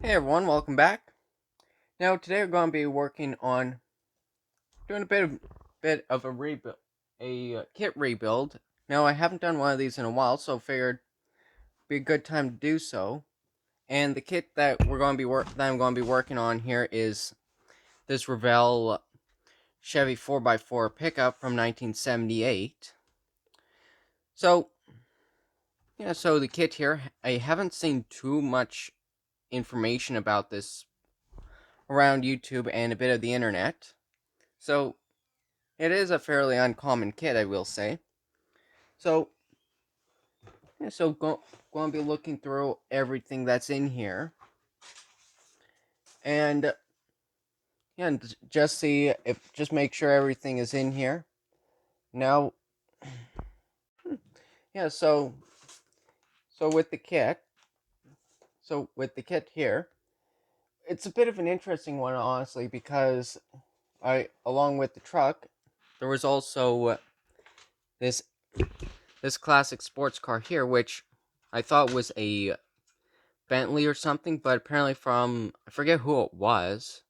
Hey everyone, welcome back. Now today we're going to be working on doing a bit of a rebuild, a kit rebuild. Now I haven't done one of these in a while, so figured it'd be a good time to do so. And the kit that I'm going to be working on here is this Revell Chevy 4x4 pickup from 1978. So so the kit here, I haven't seen too much information about this around YouTube and a bit of the internet. So it is a fairly uncommon kit, I will say. So, going to be looking through everything that's in here, and just make sure everything is in here. Now, yeah, so with the kit, here, it's a bit of an interesting one, honestly, because along with the truck, there was also this this classic sports car here, which I thought was a Bentley or something, but apparently from I forget who it was,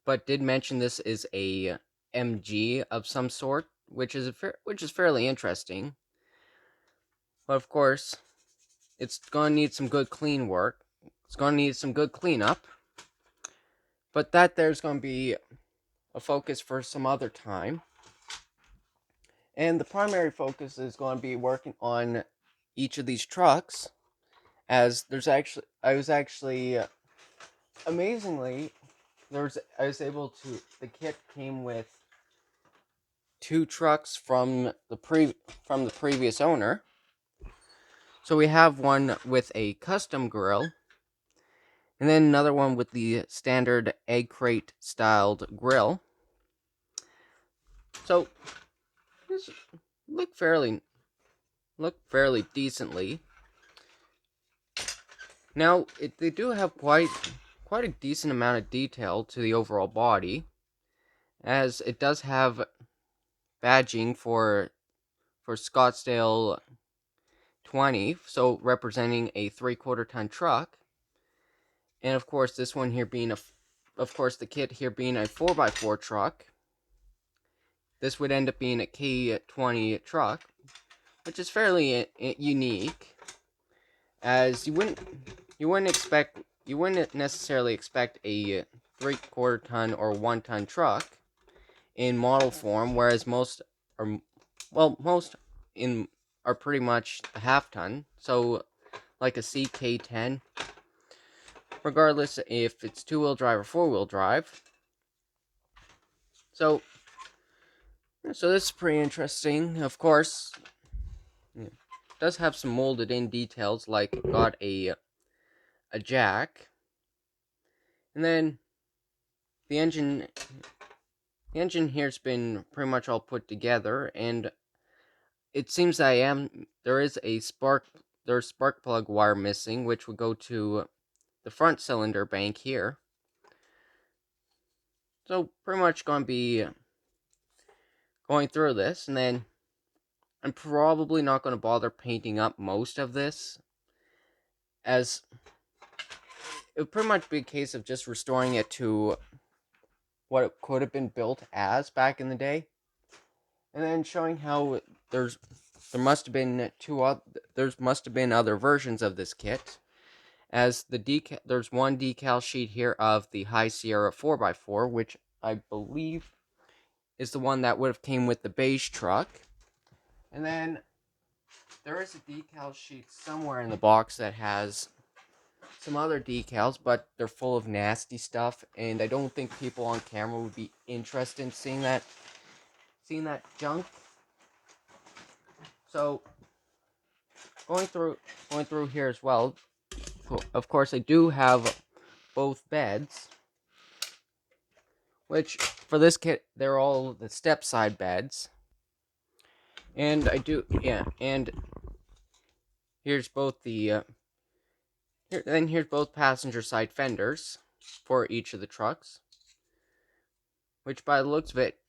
but did mention this is a MG of some sort, which is fairly interesting. But of course, it's gonna need some good clean work. It's gonna need some good cleanup. But there's gonna be a focus for some other time. And the primary focus is going to be working on each of these trucks, as I was actually amazingly I was able to. The kit came with two trucks from the previous owner. So we have one with a custom grill, and then another one with the standard egg crate styled grill. So this look fairly decently. Now they do have quite a decent amount of detail to the overall body, as it does have badging for Scottsdale 20, so representing a 3/4 ton truck. And of course, this one here being the kit here being a 4x4 truck. This would end up being a K20 truck, which is fairly unique, as you wouldn't necessarily expect a 3/4 ton or 1 ton truck in model form, whereas most in are pretty much a half ton. So like a CK10, regardless if it's 2-wheel drive or 4-wheel drive. So this is pretty interesting. Of course, it does have some molded in details, like got a jack, and then the engine here's been pretty much all put together, and it seems there is there's spark plug wire missing, which would go to the front cylinder bank here. So pretty much going to be going through this, and then I'm probably not going to bother painting up most of this, as it would pretty much be a case of just restoring it to what it could have been built as back in the day, and then showing how there must have been other versions of this kit, as there's one decal sheet here of the High Sierra 4x4, which I believe is the one that would have came with the beige truck. And then there is a decal sheet somewhere in the box that has some other decals, but they're full of nasty stuff, and I don't think people on camera would be interested in seeing that junk. So going through here as well. Of course, I do have both beds, which for this kit they're all the step side beds. And and here's both here's both passenger side fenders for each of the trucks. Which by the looks of it,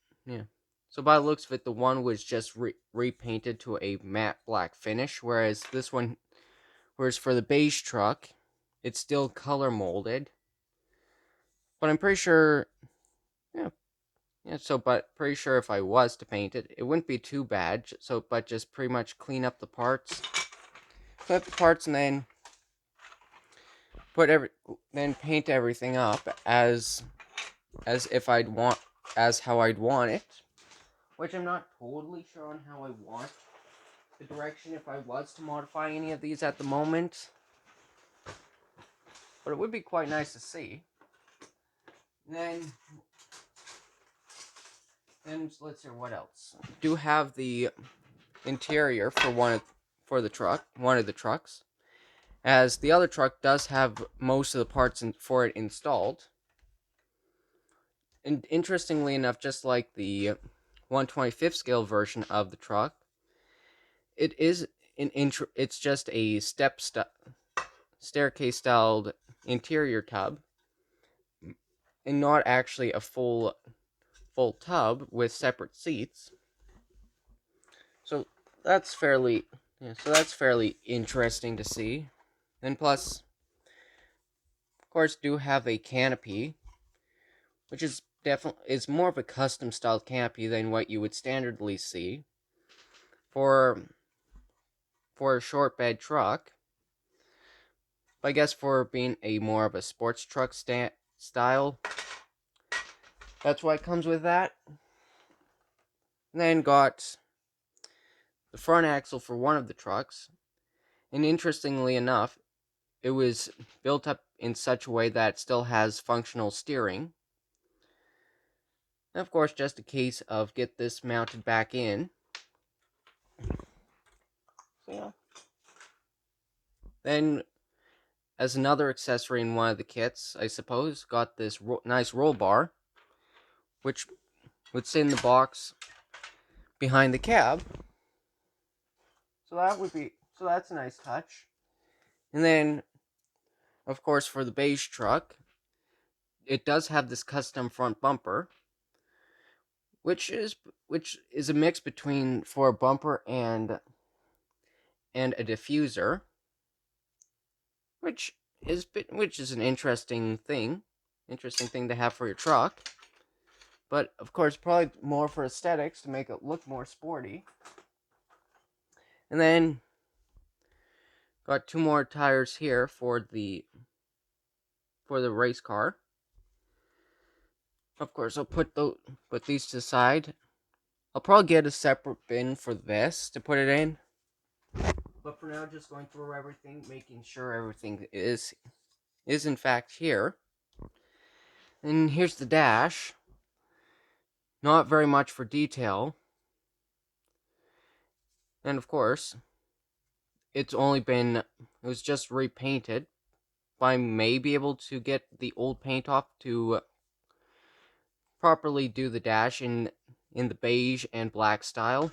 So by the looks of it, the one was just repainted to a matte black finish, whereas for the beige truck, it's still color molded. But I'm pretty sure, yeah, but pretty sure if I was to paint it, it wouldn't be too bad. But just pretty much clean up the parts, and then then paint everything up as if I'd want, as how I'd want it. Which I'm not totally sure on how I want the direction if I was to modify any of these at the moment. But it would be quite nice to see. And then let's see what else. Do have the interior for one of the trucks, as the other truck does have most of the parts for it installed. And interestingly enough, just like the 1/25th scale version of the truck, it is it's just a staircase styled interior tub, and not actually a full tub with separate seats. So that's fairly interesting to see. And plus, of course, do have a canopy, which is more of a custom styled canopy than what you would standardly see for a short bed truck. But I guess for being a more of a sports truck style, that's why it comes with that. And then got the front axle for one of the trucks, and interestingly enough, it was built up in such a way that it still has functional steering. And of course, just a case of get this mounted back in. So yeah. Then, as another accessory in one of the kits, I suppose, got this nice roll bar, which would sit in the box behind the cab. So that's a nice touch. And then, of course, for the beige truck, it does have this custom front bumper, which is a mix between for a bumper and a diffuser, which is an interesting thing to have for your truck. But of course, probably more for aesthetics to make it look more sporty. And then got two more tires here for the race car. Of course, I'll put these to the side. I'll probably get a separate bin for this to put it in. But for now, just going through everything, making sure everything is in fact here. And here's the dash. Not very much for detail. And of course, it was just repainted. But I may be able to get the old paint off to properly do the dash in the beige and black style.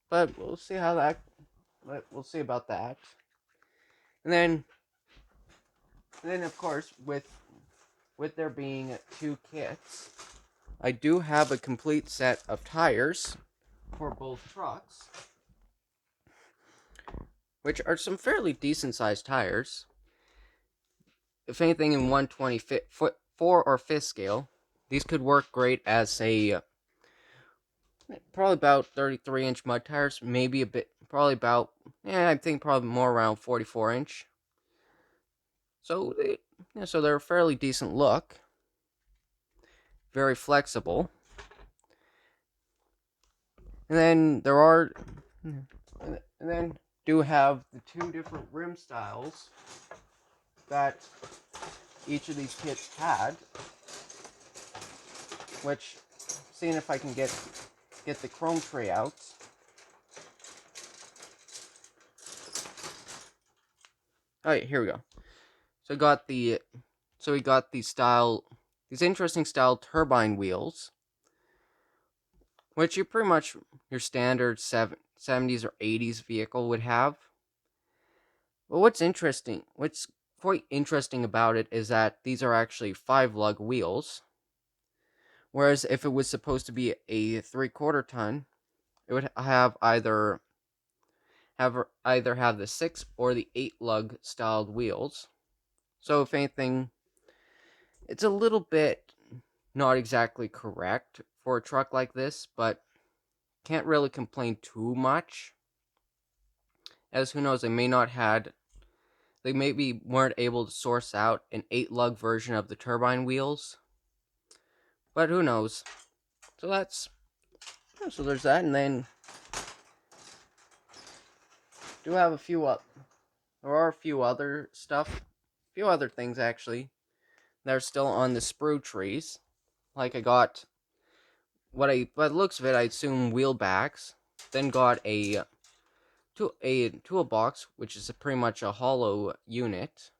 But we'll see about that. And then of course, with there being two kits, I do have a complete set of tires for both trucks, which are some fairly decent sized tires. If anything, in 1/25 or 5th scale, these could work great as probably about 33-inch mud tires, maybe a bit, probably about, I think probably more around 44-inch. So they're a fairly decent look, very flexible. And then do have the two different rim styles that each of these kits had, which, seeing if I can get the chrome tray out. Alright, here we go. So we got these interesting style turbine wheels, which you pretty much your standard 70s or 80s vehicle would have. But what's quite interesting about it is that these are actually 5-lug wheels, whereas if it was supposed to be a 3/4 ton, it would have either have the 6 or the 8-lug styled wheels. So if anything, It's a little bit not exactly correct for a truck like this, but can't really complain too much. As who knows, they maybe weren't able to source out an 8-lug version of the turbine wheels, but who knows. So there's that, and then do have there are a few other things actually that are still on the sprue trees. Like I got by the looks of it, I assume wheel backs. Then got a toolbox, which is pretty much a hollow unit.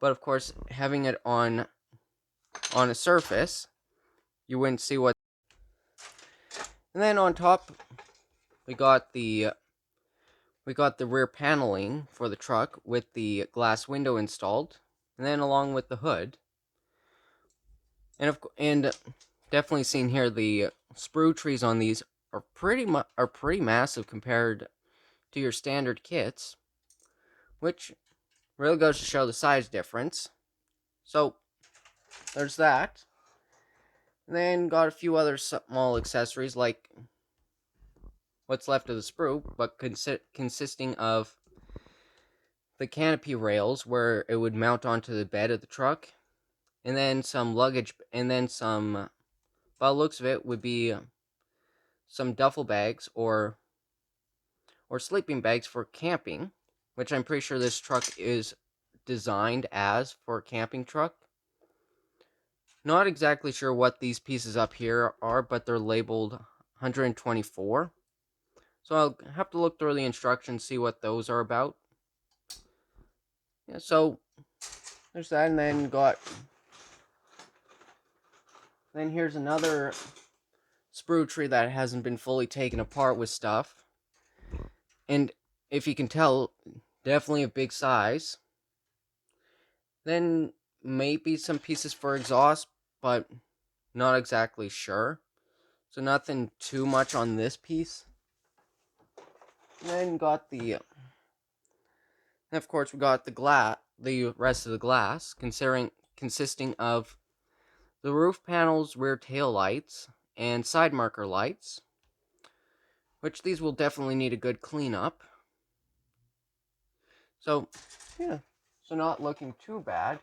But of course, having it on a surface, you wouldn't see what. And then on top, we got the rear paneling for the truck with the glass window installed, and then along with the hood. And definitely seen here the sprue trees on these are pretty massive compared to your standard kits, which really goes to show the size difference. So there's that. And then got a few other small accessories like what's left of the sprue, but consisting of the canopy rails where it would mount onto the bed of the truck, and then some luggage, and then some, by the looks of it, would be some duffel bags or sleeping bags for camping, which I'm pretty sure this truck is designed as for a camping truck. Not exactly sure what these pieces up here are, but they're labeled 124. So I'll have to look through the instructions, see what those are about. Yeah, so there's that, and then here's another sprue tree that hasn't been fully taken apart with stuff. And if you can tell, definitely a big size. Then maybe some pieces for exhaust, but not exactly sure. So nothing too much on this piece. And then of course we got the rest of the glass, consisting of the roof panels, rear tail lights, and side marker lights, which these will definitely need a good cleanup. So, yeah, so not looking too bad.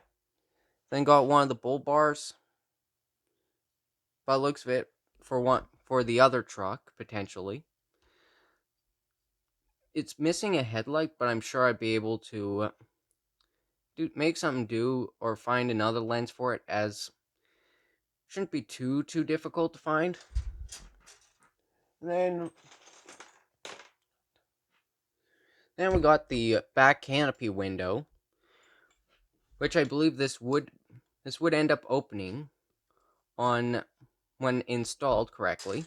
Then got one of the bull bars, by the looks of it, for the other truck, potentially. It's missing a headlight, but I'm sure I'd be able to make something do or find another lens for it, as shouldn't be too difficult to find. Then we got the back canopy window, which I believe this would end up opening on when installed correctly.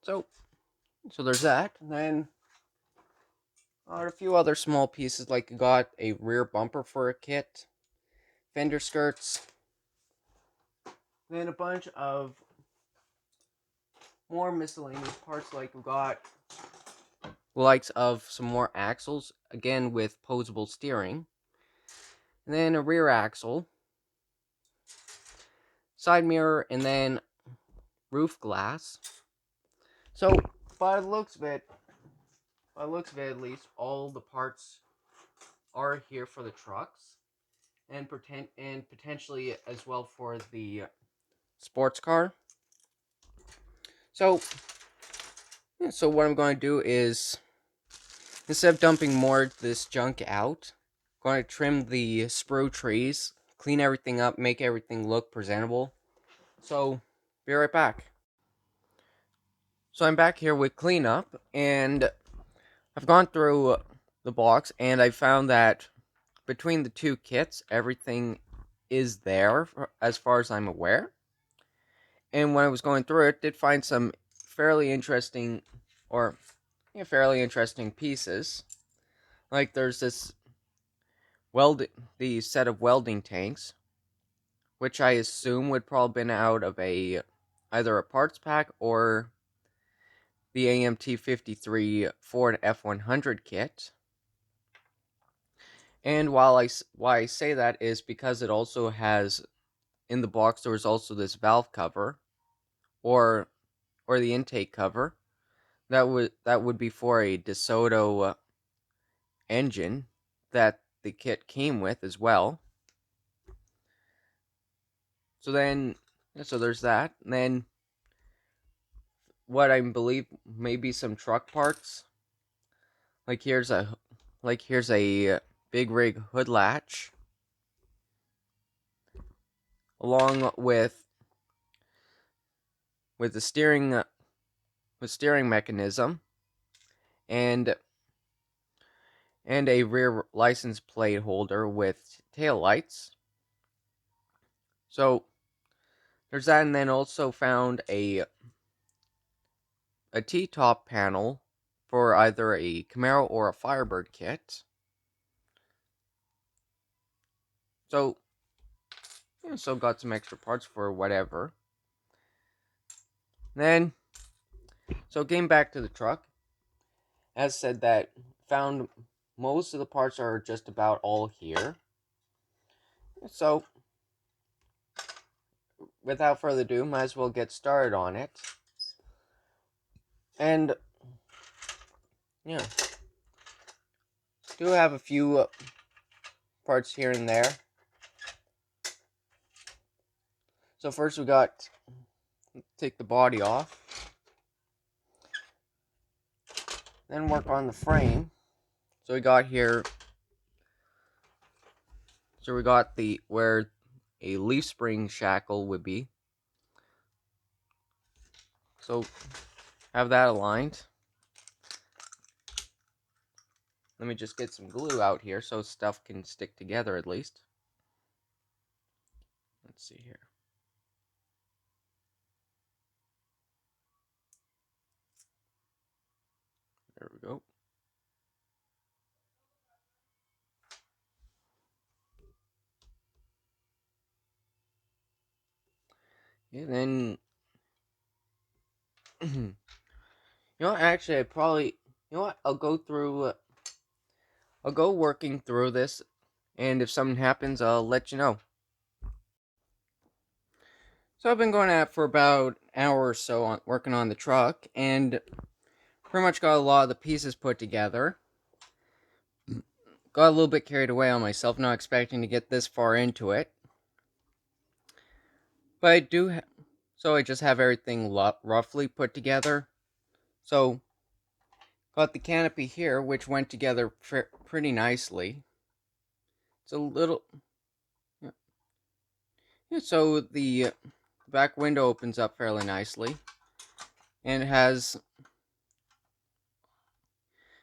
So there's that. And then a few other small pieces, like got a rear bumper for a kit, fender skirts, then a bunch of more miscellaneous parts, like we got likes of some more axles, again with posable steering, and then a rear axle, side mirror, and then roof glass. So by the looks of it at least, all the parts are here for the trucks, and potentially as well for the sports car. So what I'm going to do is, instead of dumping more of this junk out, I'm going to trim the sprue trees, clean everything up, make everything look presentable. So, be right back. So I'm back here with cleanup, and I've gone through the box, and I found that between the two kits, everything is there, as far as I'm aware. And when I was going through it, did find some fairly interesting pieces. Like there's this the set of welding tanks, which I assume would probably been out of either a parts pack or the AMT-53 Ford F-100 kit. And why I say that is because it also has, in the box there was also this valve cover, or the intake cover that would be for a DeSoto engine that the kit came with as well. So then, so there's that. And then what I believe maybe some truck parts. Like here's a big rig hood latch, along with the steering mechanism, and a rear license plate holder with tail lights. So there's that, and then also found a T-top panel for either a Camaro or a Firebird kit. So, yeah, so got some extra parts for whatever. Then, so getting back to the truck, as said, that found most of the parts are just about all here. So, without further ado, might as well get started on it. And, yeah, do have a few parts here and there. So first we got, take the body off, then work on the frame. So we got here, so we got where a leaf spring shackle would be. So have that aligned. Let me just get some glue out here so stuff can stick together at least. Let's see here. There we go. And then, you know what, actually I probably, you know what, I'll go working through this, and if something happens, I'll let you know. So I've been going at it for about an hour or so working on the truck, and pretty much got a lot of the pieces put together. Got a little bit carried away on myself, not expecting to get this far into it. But I do, so I just have everything roughly put together. So, got the canopy here, which went together pretty nicely. It's a little, yeah, so the back window opens up fairly nicely. And it has,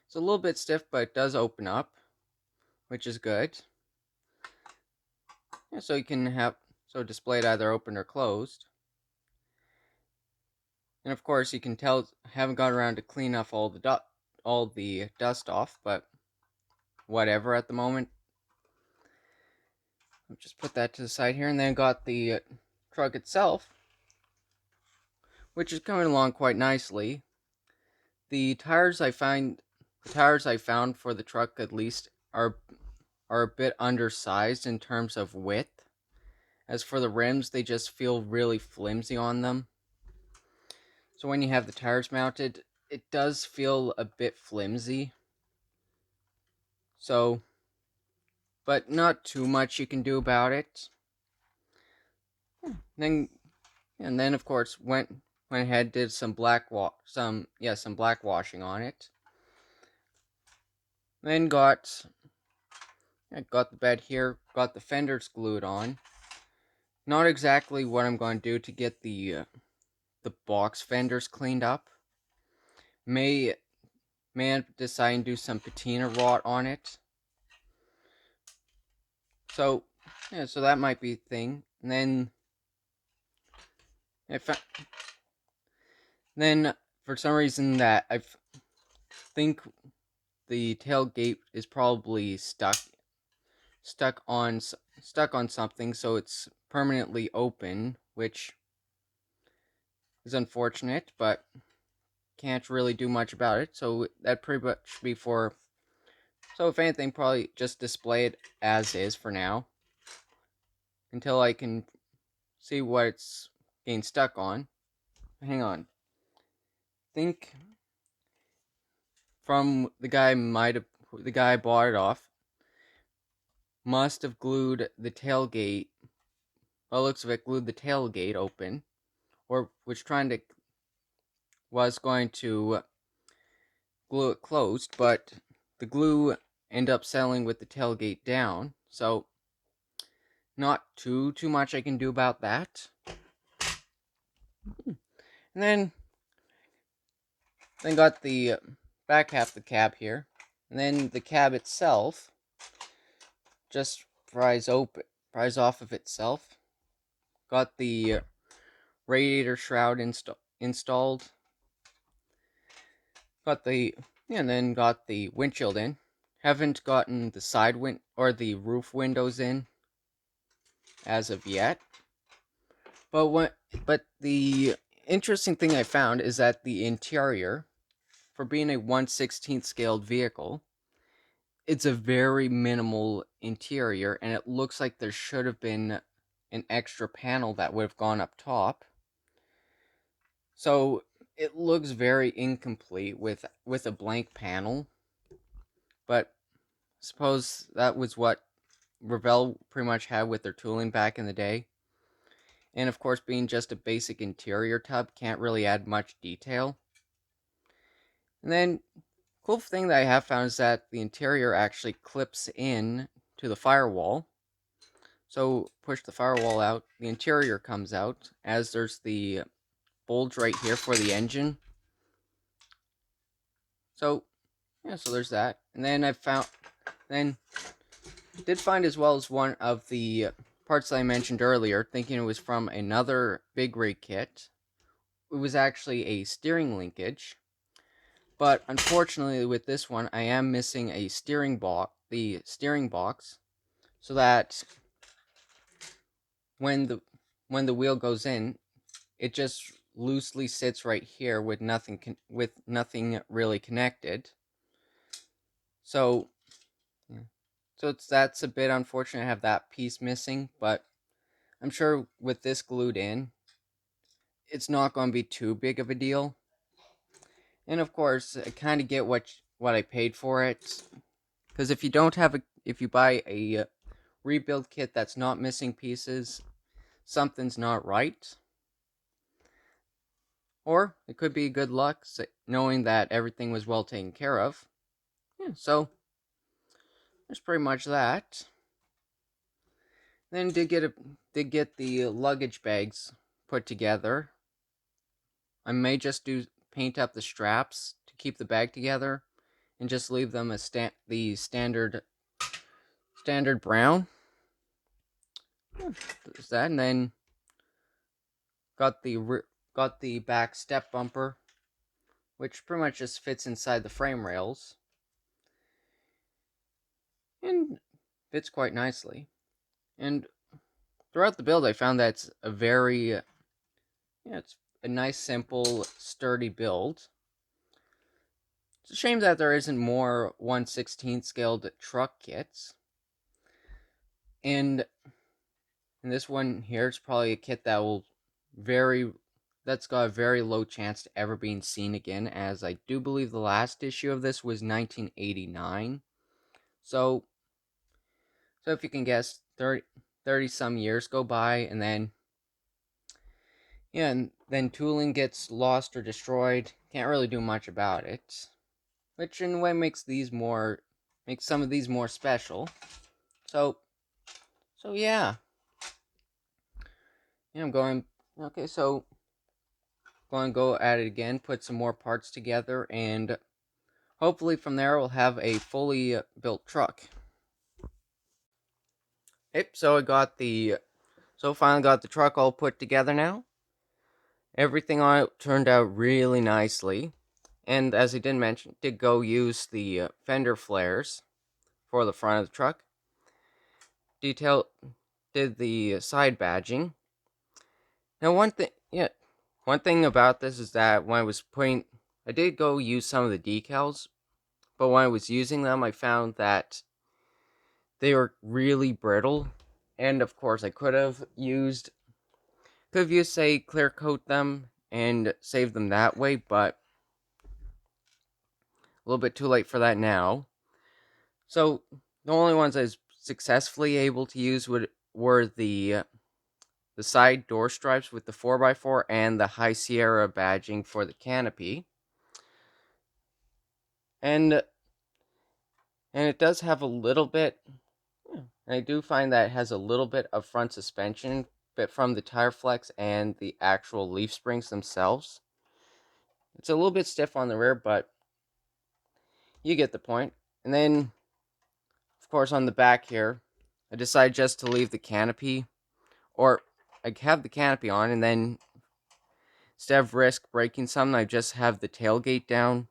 it's a little bit stiff, but it does open up, which is good. Yeah, so you can have, so display it either open or closed. And of course, you can tell I haven't got around to clean off all the dust off, but whatever at the moment. I'll just put that to the side here, and then got the truck itself, which is coming along quite nicely. The tires I found for the truck at least are a bit undersized in terms of width. As for the rims, they just feel really flimsy on them. So when you have the tires mounted, it does feel a bit flimsy. So, but not too much you can do about it. Then, and then of course went ahead, did some black blackwashing on it. Then got the bed here, got the fenders glued on. Not exactly what I'm going to do to get the box fenders cleaned up. May decide and do some patina rot on it. So, yeah, so that might be a thing. And then for some reason that I think the tailgate is probably stuck on something, so it's permanently open, which is unfortunate, but can't really do much about it. So that pretty much be for So if anything, probably just display it as is for now, until I can see what it's getting stuck on. Hang on. Think from the guy bought it off, must have glued the tailgate. By the looks of it, glued the tailgate open, or was going to glue it closed, but the glue ended up settling with the tailgate down. So not too much I can do about that. And then got the back half of the cab here, and then the cab itself just pries off of itself. Got the radiator shroud installed. And then got the windshield in. Haven't gotten the side or the roof windows in as of yet. But the interesting thing I found is that the interior, for being a 1/16 scaled vehicle, it's a very minimal interior, and it looks like there should have been an extra panel that would have gone up top. So it looks very incomplete with a blank panel. But suppose that was what Revell pretty much had with their tooling back in the day. And of course, being just a basic interior tub, can't really add much detail. And then, cool thing that I have found is that the interior actually clips in to the firewall. So push the firewall out, the interior comes out, as there's the bulge right here for the engine. So yeah, so there's that. And then did find, as well as one of the parts that I mentioned earlier, thinking it was from another big rig kit. It was actually a steering linkage. But unfortunately with this one, I am missing the steering box, so that when the wheel goes in, it just loosely sits right here with nothing really connected. So that's a bit unfortunate to have that piece missing, but I'm sure with this glued in, it's not going to be too big of a deal. And of course, I kind of get what I paid for it, because if you buy a rebuild kit that's not missing pieces, something's not right. Or it could be good luck knowing that everything was well taken care of. Yeah, so that's pretty much that. Then did get the luggage bags put together. I may just paint up the straps to keep the bag together, and just leave them the standard brown. Yeah, there's that, and then got the back step bumper, which pretty much just fits inside the frame rails, and fits quite nicely. And throughout the build, I found that it's a nice, simple, sturdy build. It's a shame that there isn't more 1/16 scaled truck kits. And this one here is probably a kit that's got a very low chance to ever being seen again, as I do believe the last issue of this was 1989. So if you can guess, 30 some years go by, and then tooling gets lost or destroyed. Can't really do much about it, which in a way makes some of these more special. So yeah. Yeah, I'm going. Okay, so going to go at it again, put some more parts together, and hopefully from there we'll have a fully built truck. Yep, so finally got the truck all put together now. Everything on it turned out really nicely. And as I did mention, did go use the fender flares for the front of the truck. Did the side badging. Now one thing about this is that when I did go use some of the decals, but when I was using them, I found that they were really brittle. And of course, I could have used, say, clear coat them and save them that way, but a little bit too late for that now. So the only ones I was successfully able to use were the side door stripes with the 4x4 and the High Sierra badging for the canopy. And it does have a little bit, and I do find that it has a little bit of front suspension, but from the tire flex and the actual leaf springs themselves. It's a little bit stiff on the rear, but you get the point. And then, of course, on the back here, I decided just to leave the canopy, or I have the canopy on, and then instead of risk breaking something, I just have the tailgate down.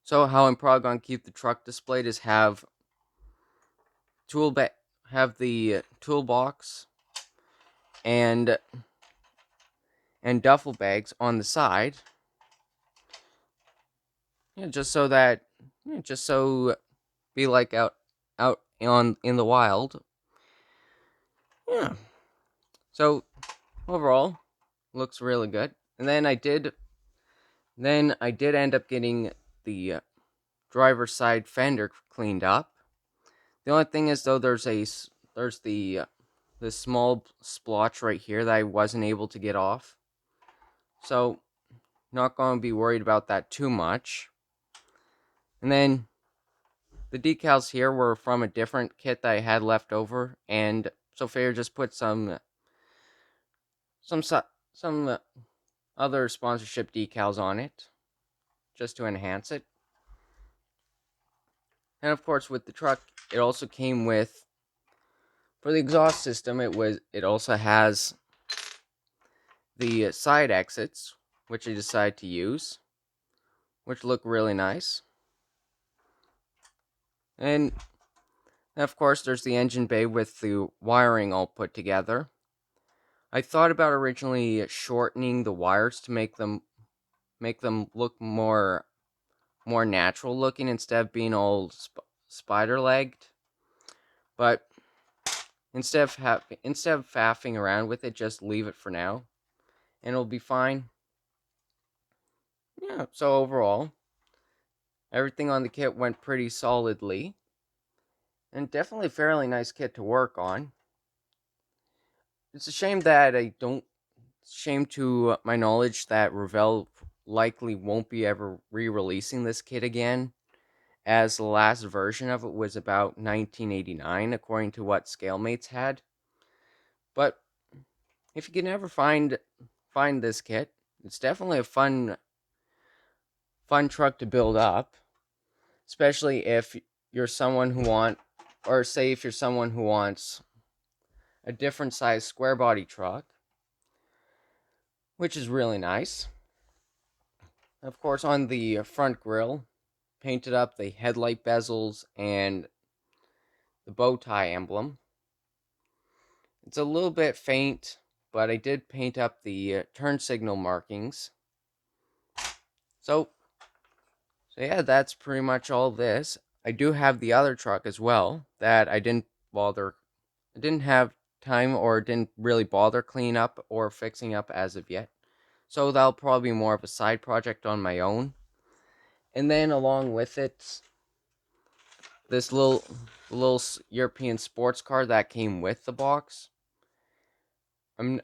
So how I'm probably going to keep the truck displayed is have the toolbox and duffel bags on the side. Yeah, just so be like out in the wild. Yeah. So overall, looks really good. And then I did end up getting the driver's side fender cleaned up. The only thing is though, there's the small splotch right here that I wasn't able to get off. So not going to be worried about that too much. And then the decals here were from a different kit that I had left over, and so figured just put some other sponsorship decals on it, just to enhance it. And of course, with the truck, it also came with, for the exhaust system, it also has the side exits, which I decided to use, which look really nice. And of course, there's the engine bay with the wiring all put together. I thought about originally shortening the wires to make them look more natural looking instead of being all spider legged. But instead of faffing around with it, just leave it for now, and it'll be fine. Yeah. So overall, everything on the kit went pretty solidly, and definitely a fairly nice kit to work on. It's a shame to my knowledge that Revell likely won't be ever re-releasing this kit again, as the last version of it was about 1989, according to what Scalemates had. But if you can ever find this kit, it's definitely a fun truck to build up, especially if you're someone who if you're someone who wants a different size square body truck, which is really nice. Of course, on the front grille, painted up the headlight bezels and the bow tie emblem. It's a little bit faint, but I did paint up the turn signal markings. So yeah, that's pretty much all this. I do have the other truck as well that I didn't have time or didn't really bother cleaning up or fixing up as of yet. So that'll probably be more of a side project on my own. And then along with it, this little European sports car that came with the box. I've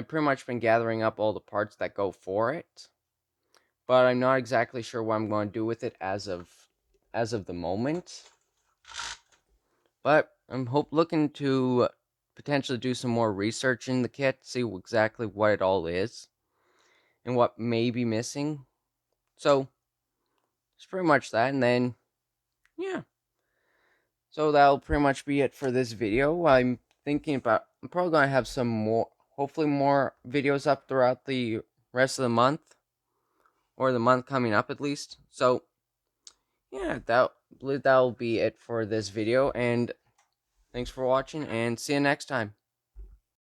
pretty much been gathering up all the parts that go for it, but I'm not exactly sure what I'm going to do with it as of the moment. But I'm looking to potentially do some more research in the kit, see exactly what it all is and what may be missing. So it's pretty much that, and then yeah. So that'll pretty much be it for this video. I'm probably going to have hopefully more videos up throughout the rest of the month, or the month coming up at least. So yeah, that'll be it for this video, and thanks for watching, and see you next time.